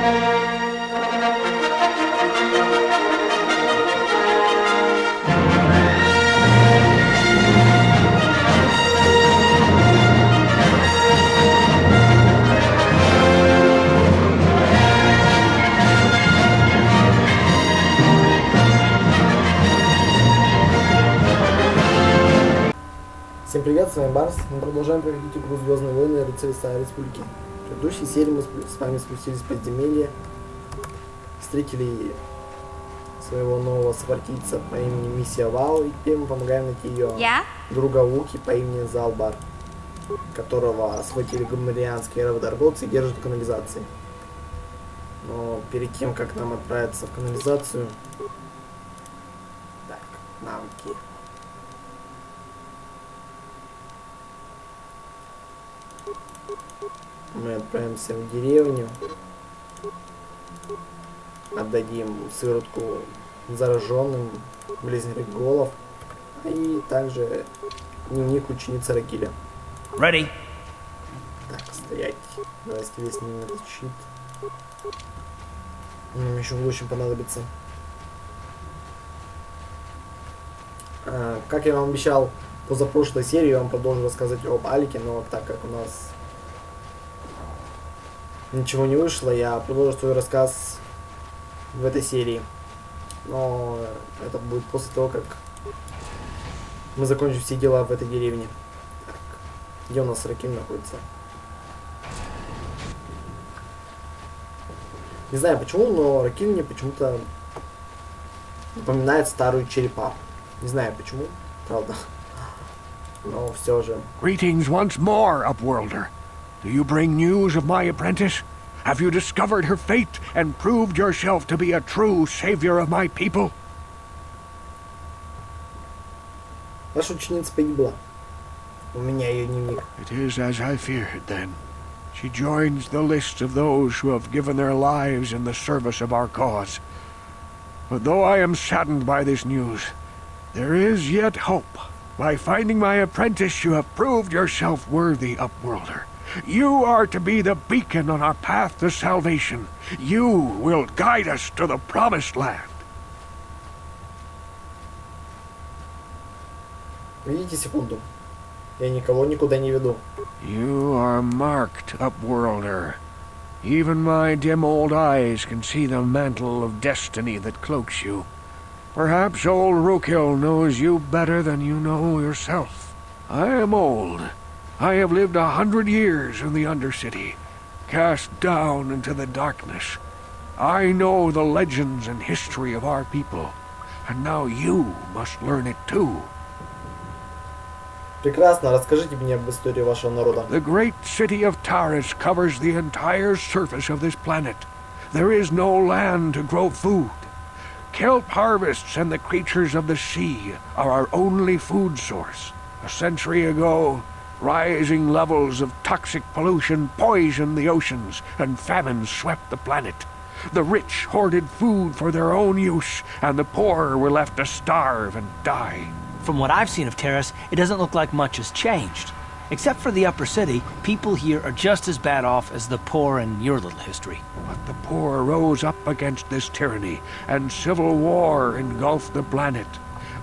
Всем привет, с вами Барс. Мы продолжаем проходить игру «Звездные войны. Рыцари Старой Республики». В предыдущей серии мы с вами спустились в подземелье, встретили своего нового сопартийца по имени Мисси, и теперь мы помогаем найти ее друга Луки по имени Залбар, которого схватили гумарианские работорговцы и держат в канализации. Но перед тем, как нам отправиться в канализацию... Так, навыки. Мы отправимся в деревню, отдадим сыворотку зараженным близнеголов, и также дневник ученицы Рагиля. Ready. Так, стоять. Давайте весь не этот щит. Нам еще очень понадобится. Как я вам обещал позапрошлой серии, я вам продолжу рассказывать об Алике, но так как у нас ничего не вышло, я продолжу свой рассказ в этой серии. Но это будет после того, как мы закончим все дела в этой деревне. Так, где у нас Раким находится? Не знаю почему, но Раким мне почему-то напоминает старую черепаху. Не знаю почему, правда. Но все же. Greetings once more, Upworlder. Do you bring news of my apprentice? Have you discovered her fate and proved yourself to be a true savior of my people? Ваша ученица погибла. У меня ее дневник. It is as I feared, then. She joins the list of those who have given their lives in the service of our cause. But though I am saddened by this news, there is yet hope. By finding my apprentice, you have proved yourself worthy, Upworlder. You are to be the beacon on our path to salvation. You will guide us to the promised land. Видите секунду? Я никого никуда не веду. You are marked, Upworlder. Even my dim old eyes can see the mantle of destiny that cloaks you. Perhaps old Rookhill knows you better than you know yourself. I am old. I have lived 100 years in the Undercity, cast down into the darkness. I know the legends and history of our people, and now you must learn it too. Прекрасно, расскажите мне об истории вашего народа. The great city of Taris covers the entire surface of this planet. There is no land to grow food. Kelp harvests and the creatures of the sea are our only food source. A century ago, rising levels of toxic pollution poisoned the oceans, and famine swept the planet. The rich hoarded food for their own use, and the poor were left to starve and die. From what I've seen of Terrace, it doesn't look like much has changed. Except for the upper city, people here are just as bad off as the poor in your little history. But the poor rose up against this tyranny, and civil war engulfed the planet.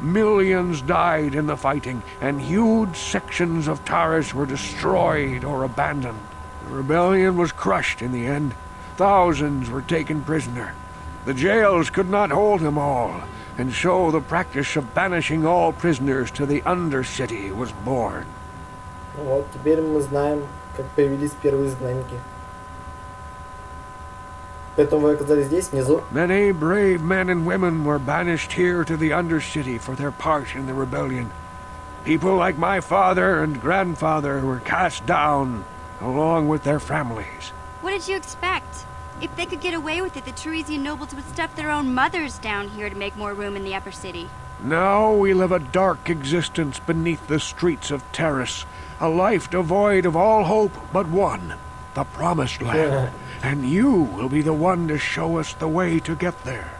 Millions died in the fighting, and huge sections of Taris were destroyed or abandoned. The rebellion was crushed in the end. Thousands were taken prisoner. The jails could not hold them all, and so the practice of banishing all prisoners to the Undercity was born. Вот, теперь мы знаем, как появились первые изгнанники. Поэтому вы оказались здесь, внизу. Many brave men and women were banished here to the Undercity for their part in the rebellion. People like my father and grandfather were cast down, along with their families. What did you expect? If they could get away with it, the Teresian nobles would stuff their own mothers down here to make more room in the upper city. Now we live a dark existence beneath the streets of Terrace, a life devoid of all hope but one, the Promised Land. And you will be the one to show us the way to get there.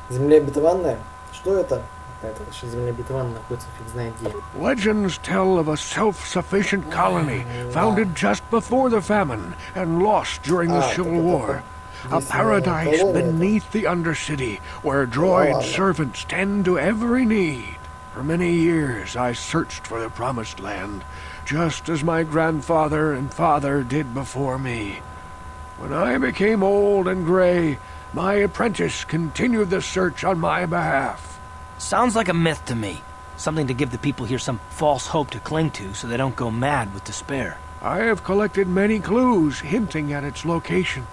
Земля обетованная? Что это? эта земная битва находится фиг знает где. Legends tell of a self-sufficient colony founded just before the famine and lost during the Civil War. A paradise beneath the Undercity where droid servants tend to every need. For many years I searched for the Promised Land, just as my grandfather and father did before me. When I became old and gray, my apprentice continued the search on my behalf. Sounds like a myth to me. Something to give the people here some false hope to cling to so they don't go mad with despair. I have collected many clues hinting at its location.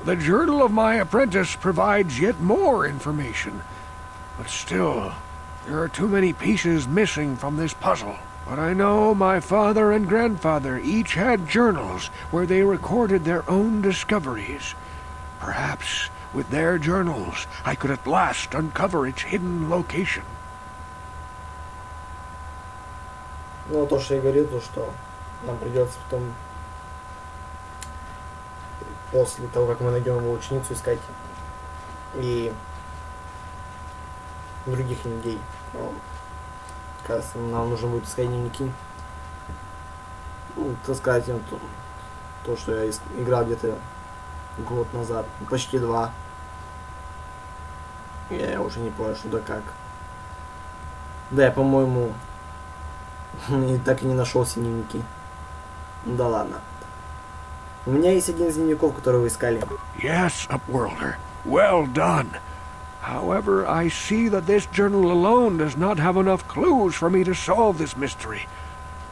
The journal of my apprentice provides yet more information. But still, there are too many pieces missing from this puzzle. But I know my father and grandfather each had journals where they recorded their own discoveries. Perhaps with their journals I could at last uncover its hidden location. Ну, то, что я говорил, то, что нам придется потом, после того, как мы найдем его ученицу, искать и других людей. Кажется, нам нужно будет искать дневники. Ну, так сказать, то, что я играл где-то год назад, почти 2. Я уже не помню, что да как. Да, я, по-моему, так и не нашел все дневники. Да ладно. У меня есть один из дневников, который вы искали. Yes, Upworlder. Well done. However, I see that this journal alone does not have enough clues for me to solve this mystery.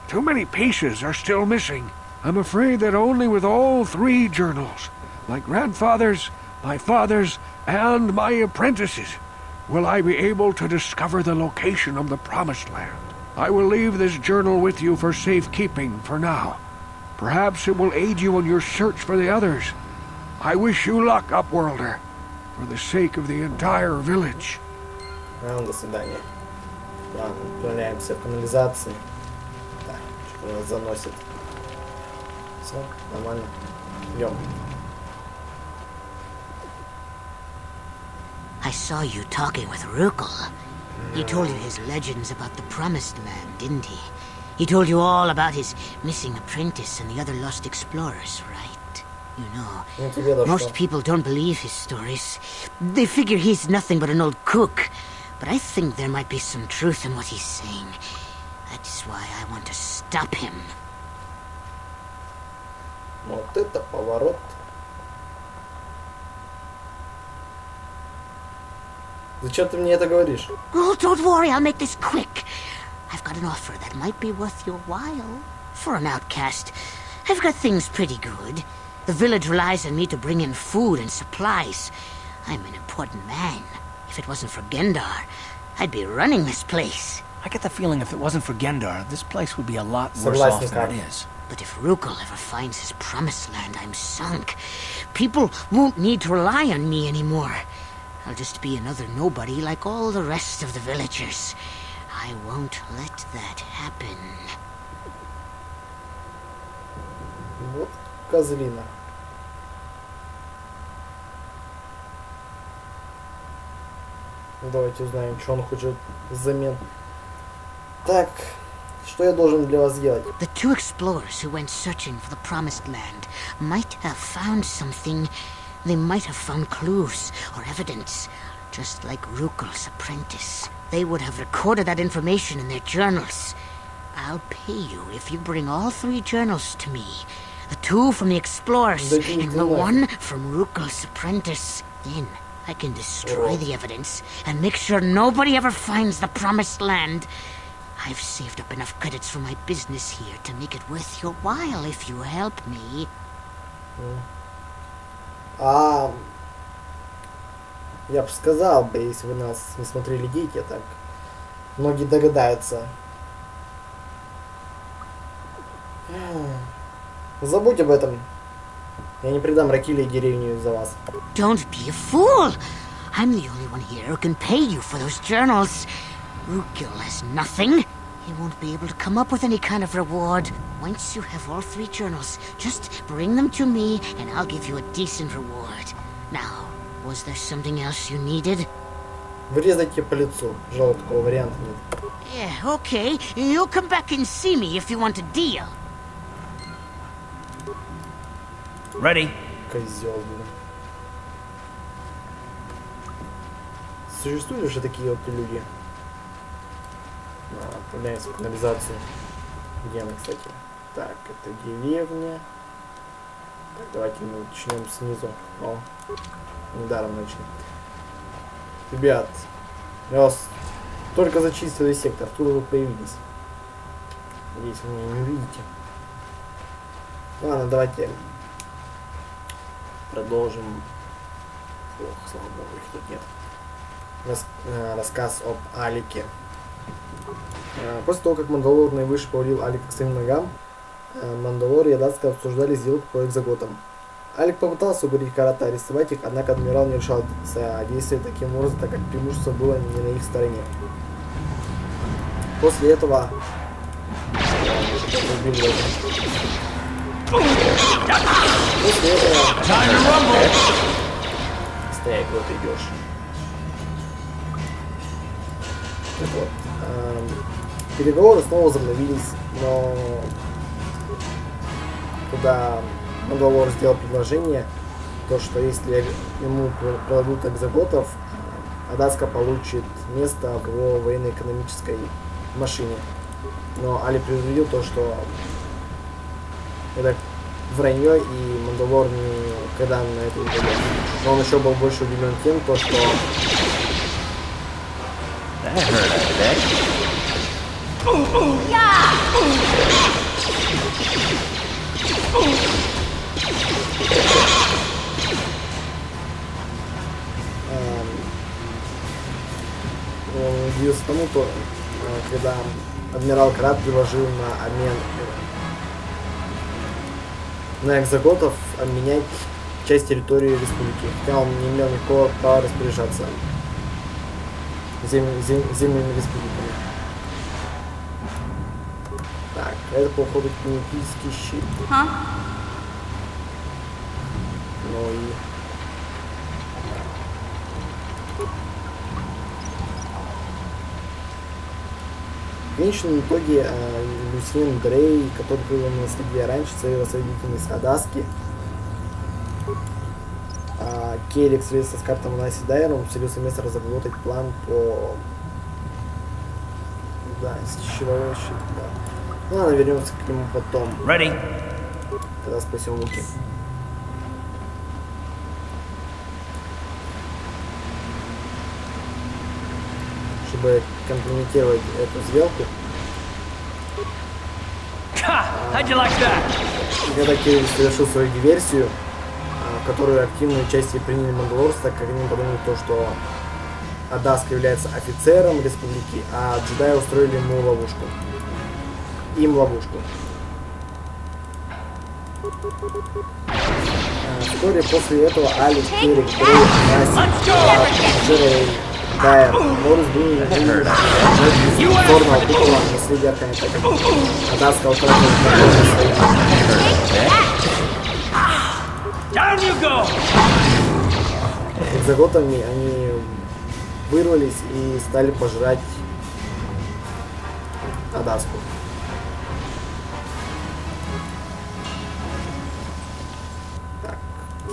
Too many pieces are still missing. I'm afraid that only with all 3 journals, my grandfather's, my father's, and my apprentice's, will I be able to discover the location of the Promised Land. I will leave this journal with you for safekeeping for now. Perhaps it will aid you in your search for the others. I wish you luck, Upworlder, for the sake of the entire village. До свидания. Ладно, отправляемся в канализацию. Так, что нас заносит. Все, нормально. Идем. I saw you talking with Rukel. He told you his legends about the Promised Land, didn't he? He told you all about his missing apprentice and the other lost explorers, right? You know, most people don't believe his stories. They figure he's nothing but an old cook. But I think there might be some truth in what he's saying. That's why I want to stop him. Вот это поворот. Зачем ты мне это говоришь? Oh, don't worry, I'll make this quick. I've got an offer that might be worth your while. For an outcast, I've got things pretty good. The village relies on me to bring in food and supplies. I'm an important man. If it wasn't for Gendar, I'd be running this place. I get the feeling if it wasn't for Gendar, this place would be a lot worse off than it is. But if Rukel ever finds his Promised Land, I'm sunk. People won't need to rely on me anymore. I'll just be another nobody like all the rest of the villagers. I won't let that happen. Вот козлина. Давайте узнаем, что он хочет взамен. Так, что я должен для вас сделать? The 2 explorers who went searching for the Promised Land might have found something. They might have found clues or evidence, just like Rukel's apprentice. They would have recorded that information in their journals. I'll pay you if you bring all 3 journals to me. The 2 from the explorers and the 1 from Rukel's apprentice. Then I can destroy the evidence and make sure nobody ever finds the Promised Land. I've saved up enough credits for my business here to make it worth your while if you help me. Я бы сказал, если вы нас не смотрели дети, так многие догадаются. Забудь об этом. Я не предам Ракиле и деревню из-за вас. Don't be a fool. I'm the only one here who can pay you for those journals. Rukel has nothing. He won't be able to come up with any kind of reward. Once you have all 3 journals, just bring them to me and I'll give you a decent reward. Now, was there something else you needed? Врезайте по лицу. Жалко, такого варианта нет. Yeah, okay. You'll come back and see me if you want a deal. Ready? Козел, блин. Существуют же такие вот люди. Отправляемся в канализацию. Где она, кстати? Так, это деревня. Так, давайте мы начнем снизу. О, недаром начнем. Ребят, я вас только зачистил весь сектор. Откуда вы появились? Надеюсь, вы меня не увидите. Ладно, давайте продолжим. Ох, слава богу, их тут нет. Рассказ об Алике. После того, как Мандалор наивысше повалил Алика к своим ногам, Мандалор и Адаска обсуждали сделку по экзоготам. Алик попытался уговорить Карата арестовать их, однако адмирал не решался действовать таким образом, так как преимущество было не на их стороне. После этого... Стоять, вот идешь. Так вот. Переговоры снова возобновились, но когда Мандалор сделал предложение, то что если ему продадут экзоготов, Адаска получит место в его военно-экономической машине. Но Али предупредил то, что это вранье, и Мандалор никогда на это не пойдет. Но он еще был больше удивлен тем, то, что он удивился тому, то, когда адмирал Карат предложил на обмен на экзоготов обменять часть территории республики, хотя он не имел никакого права распоряжаться землями республиками. Так, это походу кинетический щит. Ну и... В конечном итоге Люсьен Дрей, который был на наследие раньше, своей рассудительность Адаски, Керик встретился с картом Наси Дайером, вселился вместе разработать план по... Да, счетовой щит, да. Ну ладно, вернемся к нему потом. Ready? Когда спасем Луки. Чтобы комплементировать эту сделку. How'd you like that? Когда Керик совершил свою диверсию, в которую активное участие приняли Мандалорцы, так как они подумали то, что Адаска является офицером республики, а джедаи устроили ему ловушку. Им ловушку. Вскоре после этого Алик, Керик, Дрей, Наси, Джерей, Дайер, Морис были черного купола наследия Аркани, так как Адаска утратила свои. Экзоготами они вырвались и стали пожирать Адаску. Так,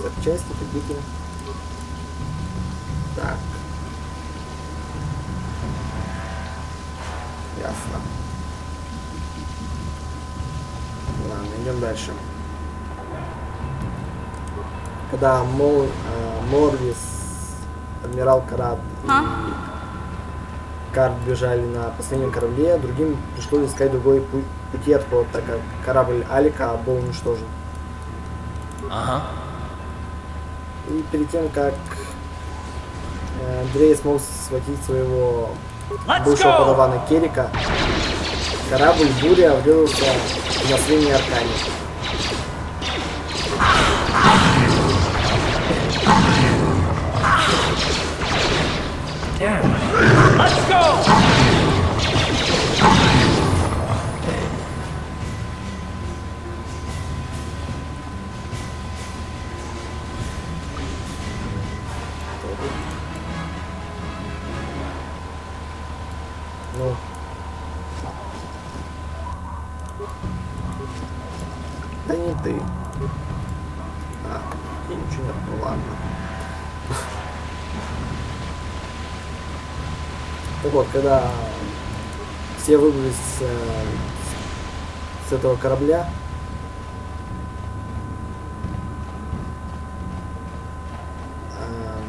запчасти, побеги. Так. Ясно. Ладно, идем дальше. Когда Морвис, адмирал Карат и Карт бежали на последнем корабле, другим пришлось искать другой пути отхода, так как корабль Алика был уничтожен. И перед тем, как Дрей смог схватить своего бывшего подавана Керика, корабль Буря врезался в наследие Аркани. Let's go! ты. И ничего нет, ну ладно. Так вот, когда все выбрались с этого корабля,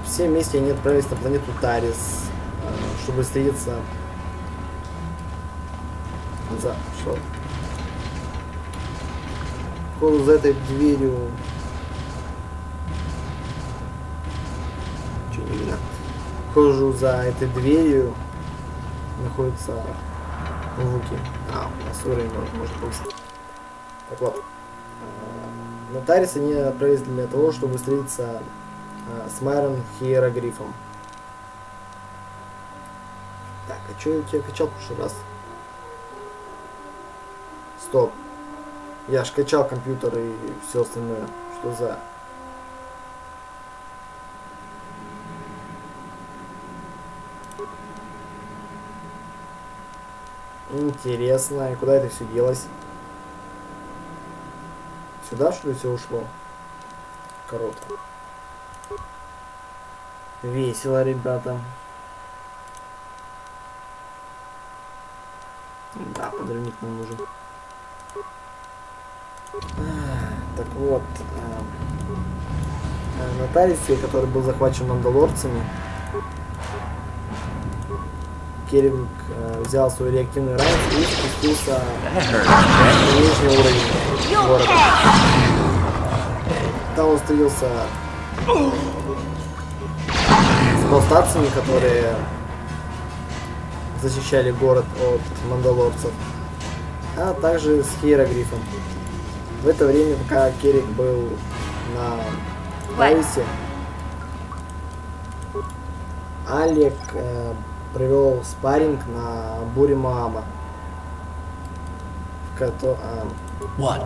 все вместе они отправились на планету Тарис, чтобы встретиться за что? Походу за этой дверью. Че не видно? Хожу за этой дверью находится звуки. У нас уровень может повысить. Так вот. На Тарис они отправились для того, чтобы встретиться с мэром Хиерогрифом. Так, а что я у тебя качал в прошлый раз? Стоп. Я ж качал компьютер и все остальное. Что за... Интересно. И куда это все делось? Сюда, что ли, все ушло? Круто. Весело, ребята. Да, подрывник нам нужен. Так вот, на Тарисе, который был захвачен мандалорцами, Керрик взял свой реактивный ранец и спустился на нижний уровень города. Там он встретился с повстанцами, которые защищали город от мандалорцев, а также с Хиерогрифом. В это время, пока Керрик был на Тарисе, Алек провел спарринг на буре Маама. What?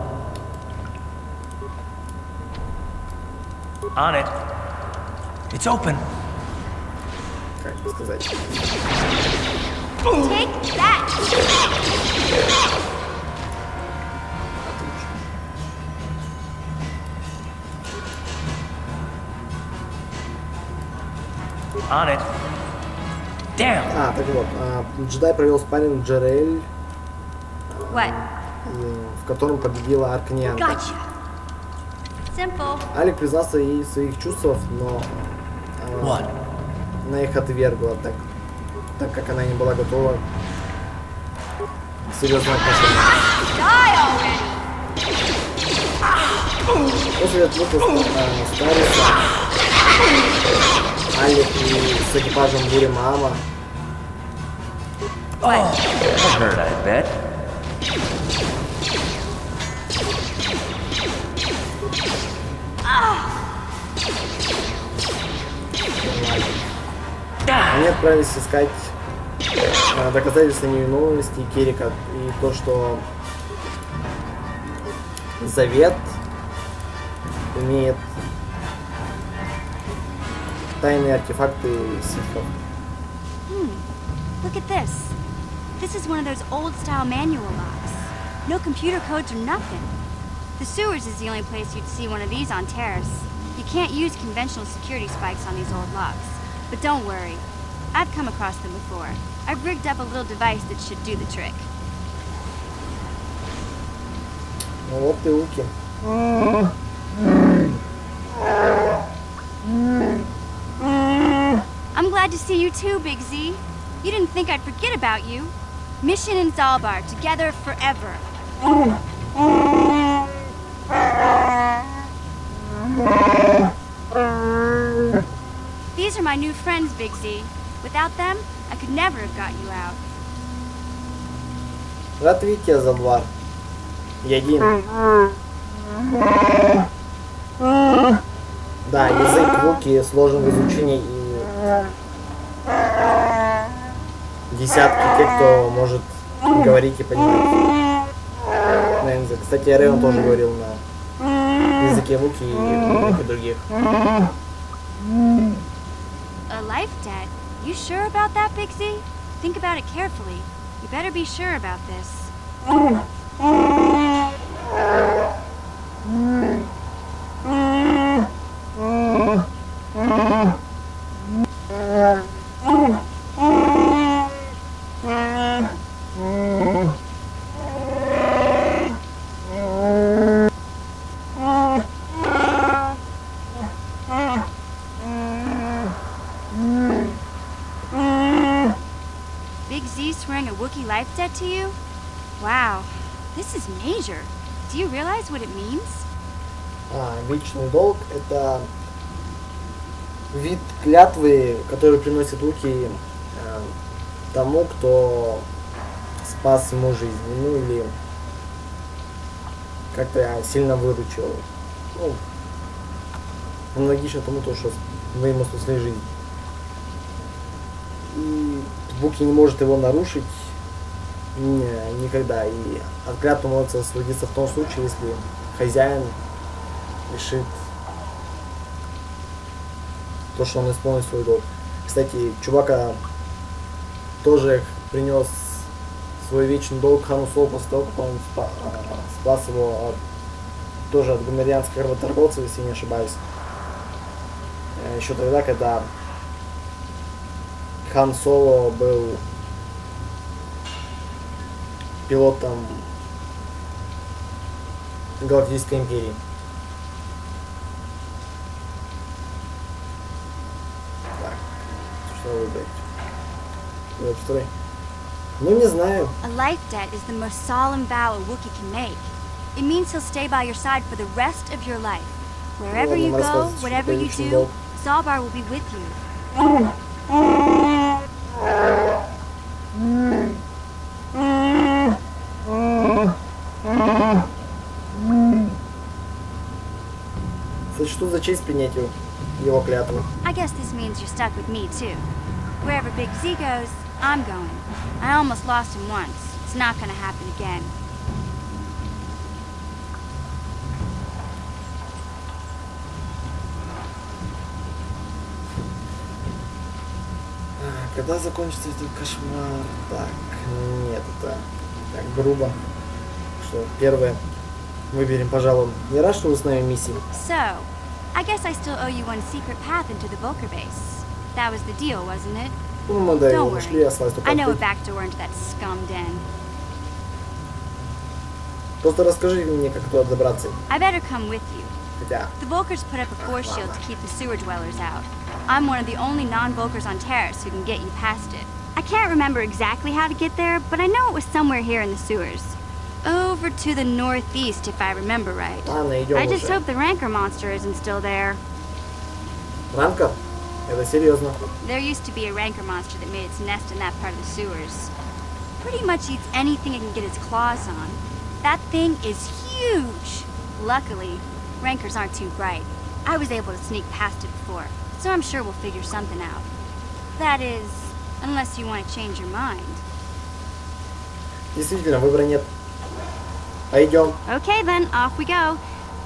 On it. It's open. Как бы сказать? Take that! On it. Damn. Так вот, джедай провел спарринг Джерель, в котором победила Аркнианка. Gotcha. Simple. Алек признался ей в своих чувствах, но она их отвергла, так как она не была готова к серьезным отношениям. После отлета с Тариса Алек и с экипажем бури Маама That hurt, I bet. Они отправились искать доказательства невиновности Керрика и то, что Завет имеет тайные артефакты ситхов. Look at this. This is one of those old-style manual locks. No computer codes or nothing. The sewers is the only place you'd see one of these on Terrace. You can't use conventional security spikes on these old locks. But don't worry. I've come across them before. I've rigged up a little device that should do the trick. Ну вот ты уки. I'm glad to see you too, Big Z. You didn't think I'd forget about you. Mission and Zalbar, together forever. These are my new friends, Big Z. Without them, I could never have got you out. Рад видеть тебя, Залбар. Я один. Да, язык Вуки сложен в изучении и десятки тех, кто может говорить и понимать. Кстати, Рейон тоже говорил на языке Вуки и многих других. A life debt? You sure about that, Big Z? Think about it carefully. You better be sure about this. Swearing a Wookiee life debt to you? Wow, this is major. Do you realize what it means? Вечный долг — это вид клятвы, который приносит Вуки тому, кто спас ему жизнь, ну или как-то сильно выручил. Ну, аналогично тому, что вы ему спасли жизнь. И Вуки не может его нарушить никогда. И от клятвы может освободиться в том случае, если хозяин решит то, что он исполнит свой долг. Кстати, чувака тоже принес свой вечный долг Хану Соло после того, как он спас его тоже от гумерианских работорговцев, если не ошибаюсь. Еще тогда, когда Хан Соло был пилотом Галактической империи. Так, что выбрать? Выбрать второй. Ну, не знаю. A life debt is the most solemn vow a Wookiee can make. It means he'll stay by your side for the rest of your life. Wherever you go, whatever you do, Zalbar will be with you. Сочту за честь принять его клятву. I guess this means you're stuck with me too. Wherever Big Z goes, I'm going. I almost lost him once. It's not gonna happen again. Когда закончится этот кошмар? Так, нет, это так грубо. Что, первое. Выберем, пожалуй. Не рад, что вы с нами, Мисси. So, I guess I still owe you one secret path into the Vulcar base. That was the deal, wasn't it? Ну, мы до Don't его нашли, worry. осталось только I know a открыть. back door into that scum den. Просто расскажи мне, как туда добраться. I better come with you. Хотя, The Vulcars put up a force shield to keep the sewer dwellers out. I'm one of the only non-Vulcars on Terrace who can get you past it. I can't remember exactly how to get there, but I know it was somewhere here in the sewers. Over to the northeast, if I remember right. ладно, идем I just уже. hope the Rancor monster isn't still there. Ранка? Это серьезно. There used to be a Rancor monster that made its nest in that part of the sewers. Pretty much eats anything it can get its claws on. That thing is huge! Luckily, Rancors aren't too bright. I was able to sneak past it before, so I'm sure we'll figure something out. That is, unless you want to change your mind. Действительно, выбора нет. Пойдем. Okay then, off we go.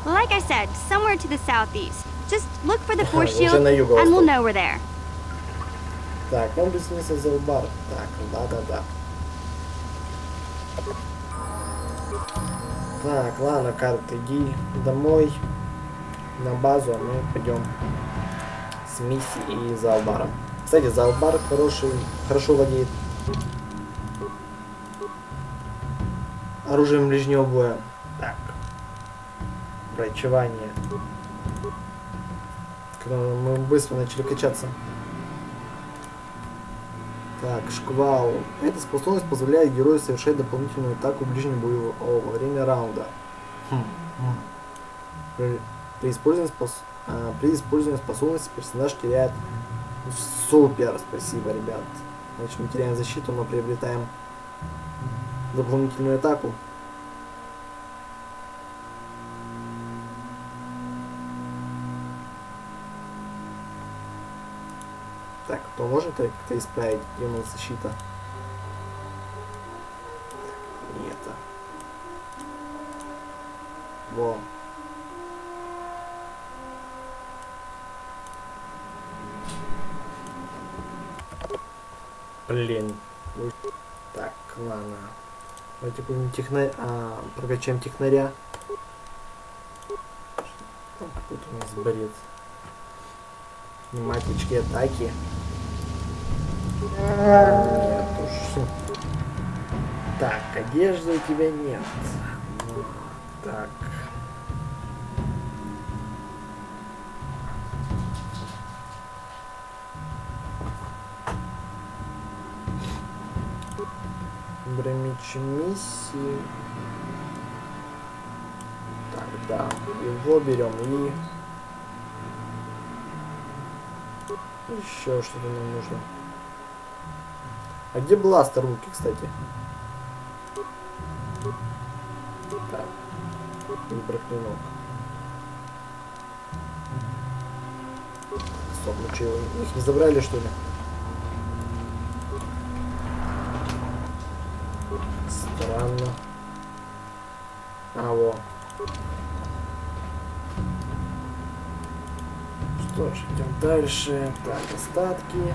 Like I said, somewhere to the southeast. Just look for the force Уже shield, на and юго-восток. we'll know we're there. Так, он быстрее за бар. Так, да. Так, ладно, карта, иди домой, на базу, а мы пойдем с Мисси и Залбаром. Кстати, Залбар хорошо владеет оружием ближнего боя. Так, врачевание. Мы быстро начали качаться. Так, шквал. Эта способность позволяет герою совершать дополнительную атаку в ближнем бою во время раунда. При использовании способности персонаж теряет... Супер, спасибо, ребят. Значит, мы теряем защиту, но приобретаем дополнительную атаку. Так, кто может как-то исправить, где у нас защита? Не это. Во. Блин. Так, ладно. Давайте будем прокачаем технаря. Тут у нас бред. Матички атаки. Нет уж. Так, одежды у тебя нет. Так. Бремич Мисси. Так, да, его берем и еще что-то нам нужно. А где бластер руки, кстати? Так, выбрать клинок. Стоп, ну что, их не забрали, что ли? Странно. А, во. Что ж, идем дальше. Так, остатки.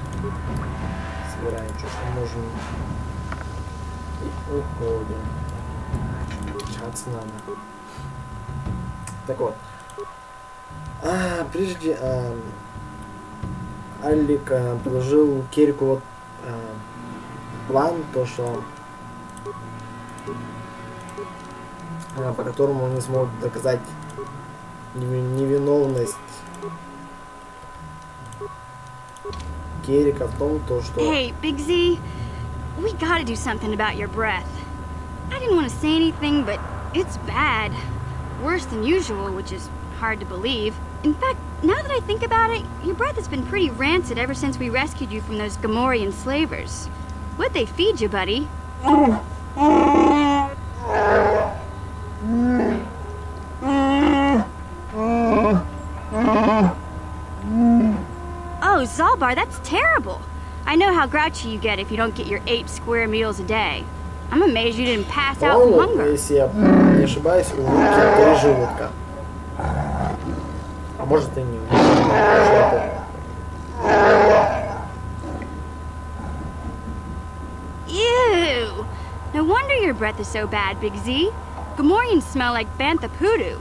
Собираем, что можем. И уходим. Чаться надо. Так вот. Прежде Алик предложил Керрику вот план, то что по которому он не смог доказать невиновность Керрика в том, то, что... Hey, Big Z, we gotta do something about your breath. I didn't want to say anything, but it's bad. Worse than usual, which is hard to believe. In fact, now that I think about it, your breath has been pretty rancid ever since we rescued you from those Gamorrean slavers. What'd they feed you, buddy? Oh, Zalbar, that's terrible. I know how grouchy you get if you don't get your 8 square meals a day. I'm amazed you didn't pass out from hunger. Если я не ошибаюсь, у Луки 3 желудка. А может и не. Ew! No wonder your breath is so bad, Big Z. Gamorreans smell like bantha poodoo.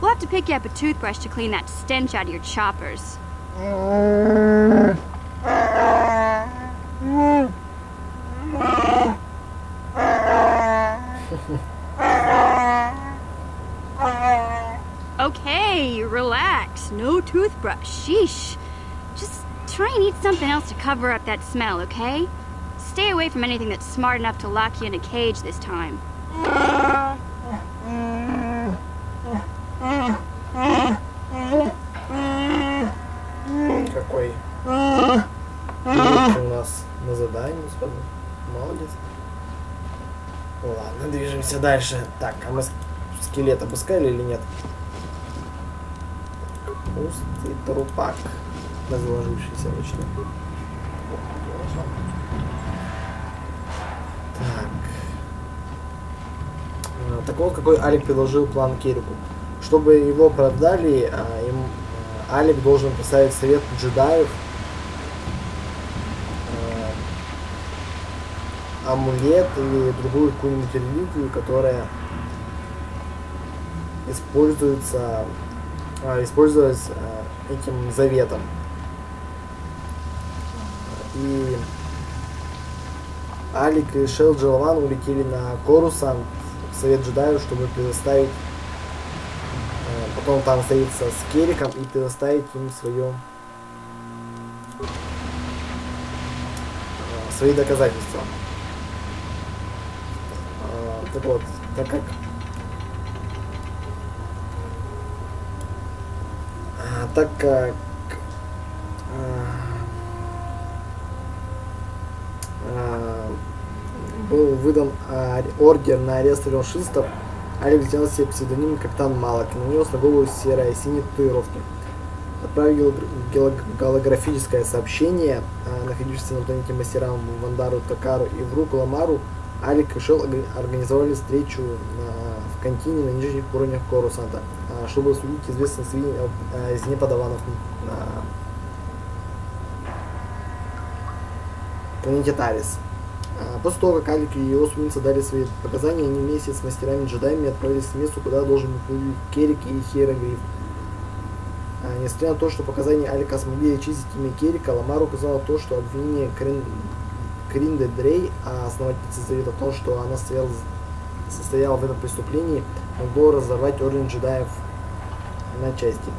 We'll have to pick you up a toothbrush to clean that stench out of your choppers. Okay, relax. No toothbrush. Sheesh. Just try and eat something else to cover up that smell, okay? Stay away from anything that's smart enough to lock you in a cage this time. Какой у нас на задании, господи. Молодец. Ладно, движемся дальше. Так, а мы скелет обыскали или нет? Пустый трупак, разложившийся вручную. Так вот, какой Алик предложил план Керрику. Чтобы его продали, Алик должен поставить совет джедаев, амулет или другую какую-нибудь религию, которая использовалась этим заветом. И Алик и Шел Джелован улетели на Корусант в совет джедаев, чтобы предоставить, потом там встретиться с Керриком и предоставить им свои доказательства. Так вот, так как был выдан ордер на арест реваншистов, Алик взял себе псевдоним Капитан Малок и нанес на голову серо-синие татуировки. Отправил голографическое сообщение находившимся на планете мастерам Вандару, Такару и Вруку Ламару. Алик и Шел организовали встречу в контине на нижних уровнях Корусанта, чтобы судить известных сведений о зне подаванов на планете Тарис. После того, как Алик и его спутница дали свои показания, они вместе с мастерами-джедаями отправились к месту, куда должен был Керрик и Хейрогриф. Несмотря на то, что показания Алика смогли очистить имя Керрика, Ламар указала то, что обвинение Кринды Дрей, основательницы Завета, в том, что она состояла в этом преступлении, могло разорвать Орден Джедаев на части.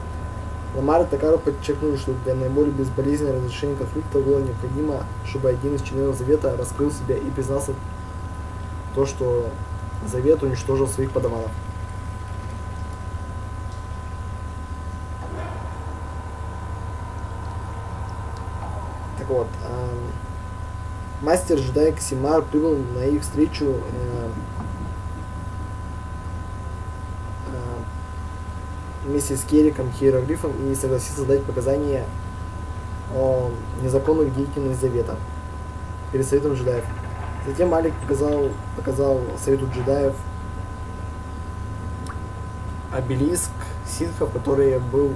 Ламар и Такару подчеркнули, что для наиболее безболезненного разрешения конфликта было необходимо, чтобы один из членов Завета раскрыл себя и признался то, что Завет уничтожил своих подаванов. Так вот, мастер джедай Ксимар прибыл на их встречу вместе с Керриком, Хиероглифом и согласился дать показания о незаконных деятельности Завета перед Советом джедаев. Затем Алик показал Совету джедаев обелиск ситхов, который был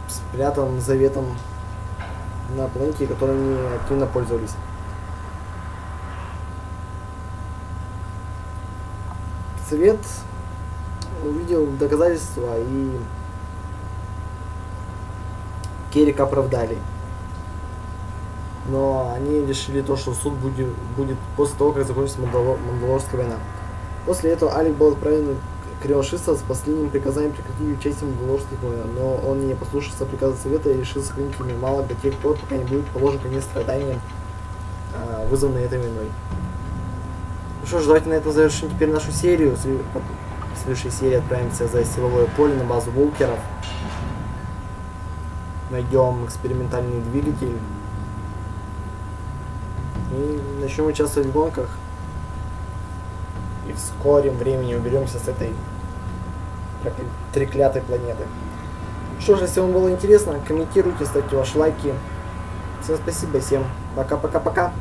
спрятан Заветом на планете, которой они активно пользовались. Совет увидел доказательства, и Керрика оправдали. Но они решили то, что суд будет после того, как закончится Мандалорская война. После этого Алик был отправлен к Криошиса с последним приказанием прекратить участие в Мандалорских войнах, но он не послушался приказа Совета и решил сохранить ими мало до тех пор, пока не будет положен конец страданиям, вызванным этой войной. Ну что ж, давайте на этом завершим теперь нашу серию. В следующей серии отправимся за силовое поле на базу Волкеров. Найдем экспериментальный двигатель. И начнем участвовать в гонках. И в скором времени уберемся с этой треклятой планеты. Что ж, если вам было интересно, комментируйте, ставьте ваши лайки. Всем спасибо, всем пока-пока-пока.